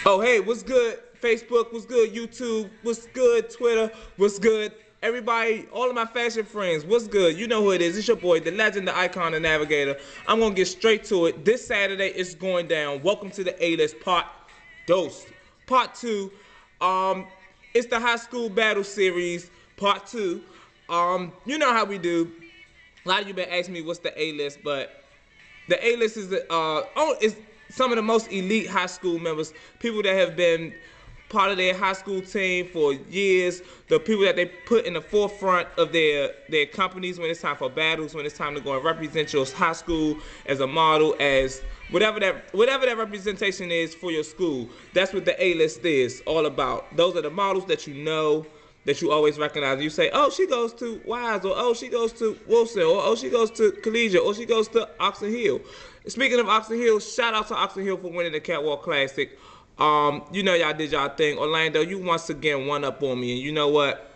Oh, hey, what's good? Facebook, what's good? YouTube, what's good? Twitter, what's good? Everybody, all of my fashion friends, what's good? You know who it is. It's your boy, the legend, the icon, the navigator. I'm going to get straight to it. This Saturday, it's going down. Welcome to the A-List Part Dos. Part 2. It's the High School Battle Series, Part 2. You know how we do. A lot of you been asking me what's the A-List, but the A-list is some of the most elite high school members, people that have been part of their high school team for years, the people that they put in the forefront of their companies when it's time for battles, when it's time to go and represent your high school as a model, as whatever that representation is for your school. That's what the A-list is all about. Those are the models that you know, that you always recognize. You say, oh, she goes to Wise, or oh, she goes to Wilson, or oh, she goes to Collegiate, or she goes to Oxon Hill. Speaking of Oxon Hill, shout out to Oxon Hill for winning the Catwalk Classic. You know y'all did y'all thing. Orlando, you once again one up on me, and you know what?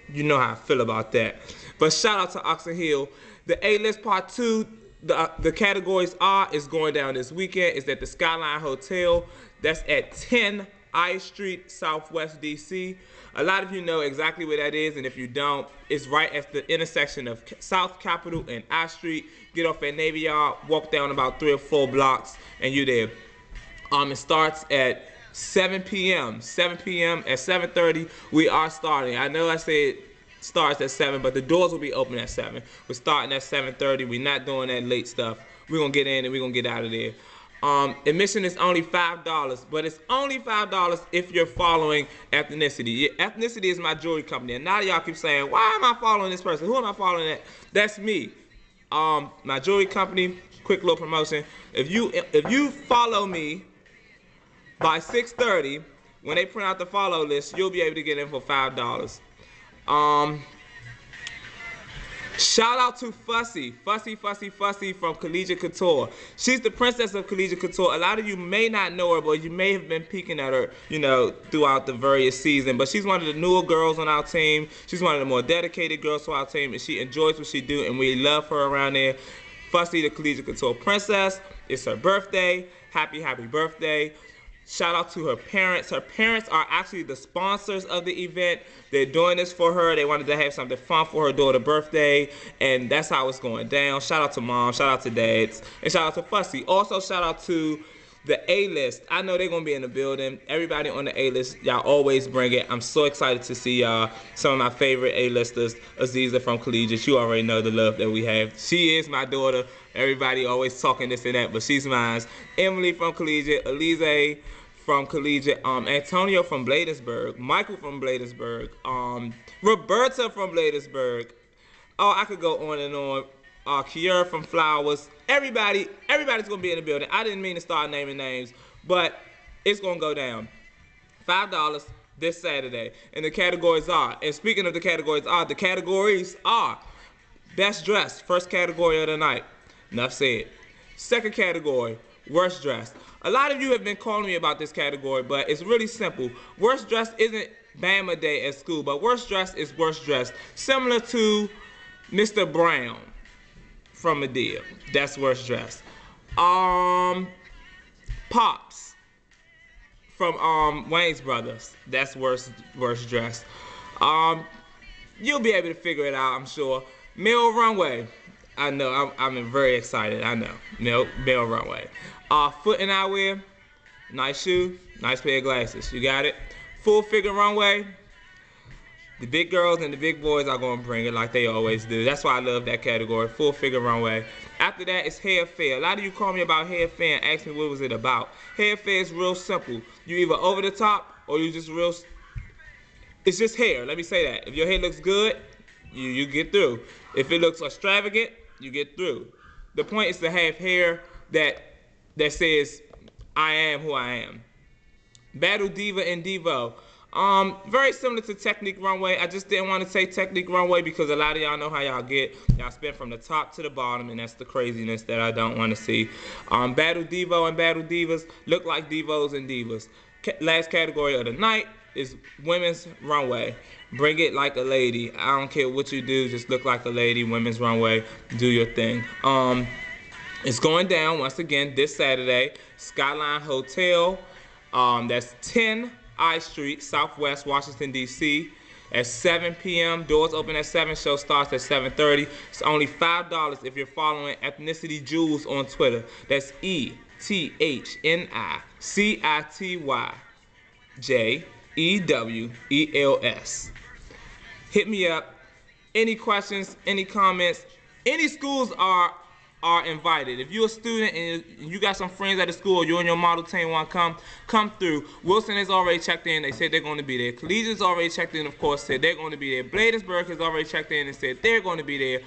You know how I feel about that. But shout out to Oxon Hill. The A-List Part 2, the categories is going down this weekend. It's at the Skyline Hotel. That's at 10 I Street, Southwest DC. A lot of you know exactly where that is, and if you don't, it's right at the intersection of South Capitol and I Street. Get off at Navy Yard, walk down about 3 or 4 blocks, and you're there. It starts at 7 p.m. 7 p.m. At 7:30, we are starting. I know I said starts at 7, but the doors will be open at 7. We're starting at 7:30. We're not doing that late stuff. We're going to get in and we're going to get out of there. Admission is only $5, but it's only $5 if you're following ethnicity. Ethnicity is my jewelry company, and now y'all keep saying, why am I following this person? Who am I following? That's me. My jewelry company. Quick little promotion. If you follow me by 6:30, when they print out the follow list, you'll be able to get in for $5. Shout out to Fussy from Collegiate Couture. She's the princess of Collegiate Couture. A lot of you may not know her, but you may have been peeking at her, you know, throughout the various seasons. But she's one of the newer girls on our team. She's one of the more dedicated girls to our team, and she enjoys what she do, and we love her around there. Fussy, the Collegiate Couture princess. It's her birthday. Happy birthday. Shout out to her parents. Her parents are actually the sponsors of the event. They're doing this for her. They wanted to have something fun for her daughter's birthday, and that's how it's going down. Shout out to mom, shout out to dads, and shout out to Fussy. Also, shout out to the A-List. I know they're going to be in the building. Everybody on the A-List, y'all always bring it. I'm so excited to see y'all. Some of my favorite A-Listers, Aziza from Collegiate. You already know the love that we have. She is my daughter. Everybody always talking this and that, but she's mine. Emily from Collegiate, Alize from Collegiate, Antonio from Bladensburg, Michael from Bladensburg, Roberta from Bladensburg. Oh, I could go on and on. Kiera from Flowers. Everybody's gonna be in the building. I didn't mean to start naming names, but it's gonna go down. $5 this Saturday, and the categories are. And speaking of the categories are best dressed, first category of the night. Enough said. Second category, worst dressed. A lot of you have been calling me about this category, but it's really simple. Worst dressed isn't Bama Day at school, but worst dressed is worst dressed. Similar to Mr. Brown from Medea. That's worst dressed. Pops from Wayne's Brothers. That's worst dressed. You'll be able to figure it out, I'm sure. Mill Runway. I know, I'm very excited, I know. Mill Runway. Foot and eyewear, nice shoe, nice pair of glasses. You got it? Full figure runway. The big girls and the big boys are going to bring it like they always do. That's why I love that category, full figure runway. After that, it's hair fair. A lot of you call me about hair fair and ask me what was it about. Hair fair is real simple. You either over the top or you just real, it's just hair. Let me say that. If your hair looks good, you get through. If it looks extravagant, you get through. The point is to have hair that says, I am who I am. Battle Diva and Devo. Very similar to Technique Runway. I just didn't want to say Technique Runway because a lot of y'all know how y'all get. Y'all spin from the top to the bottom, and that's the craziness that I don't want to see. Battle Devo and Battle Divas look like Devos and Divas. Last category of the night is Women's Runway. Bring it like a lady. I don't care what you do, just look like a lady. Women's Runway, do your thing. It's going down once again this Saturday. Skyline Hotel. That's 10 I Street, Southwest Washington, D.C. at 7 p.m. Doors open at 7. Show starts at 7:30. It's only $5 if you're following Ethnicity Jewels on Twitter. That's ETHNICITYJEWELS. Hit me up. Any questions, any comments, any schools are invited. If you're a student and you got some friends at the school, or you're in your model team want to come through. Wilson has already checked in. They said they're going to be there. Collegiate's already checked in, of course, said they're going to be there. Bladensburg has already checked in and said they're going to be there.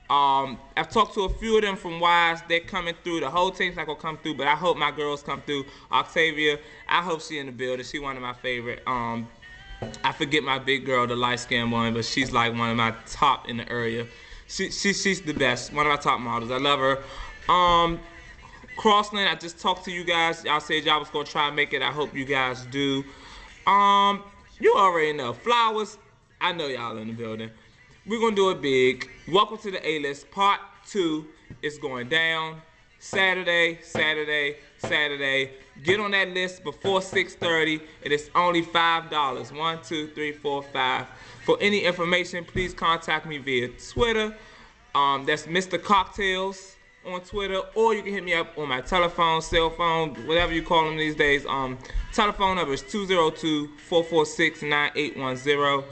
I've talked to a few of them from Wise. They're coming through. The whole team's not going to come through, but I hope my girls come through. Octavia, I hope she in the building. She one of my favorite. I forget my big girl, the light-skinned one, but she's like one of my top in the area. She's the best, one of my top models. I love her. Crossland, I just talked to you guys. Y'all said y'all was gonna try and make it. I hope you guys do. You already know. Flowers, I know y'all in the building. We're gonna do it big. Welcome to the A-List. Part 2 is going down. Saturday. Get on that list before 6:30. It is only $5. 1, 2, 3, 4, 5. For any information, please contact me via Twitter. That's Mr. Cocktails on Twitter, or you can hit me up on my telephone, cell phone, whatever you call them these days. Telephone number is 202-446-9810.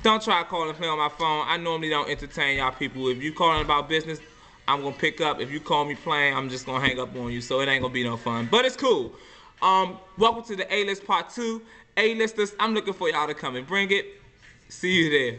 Don't try to call and play on my phone. I normally don't entertain y'all people. If you calling about business, I'm gonna pick up. If you call me playing, I'm just gonna hang up on you. So it ain't gonna be no fun. But it's cool. Welcome to the A-List Part 2. A-Listers, I'm looking for y'all to come and bring it. See you there.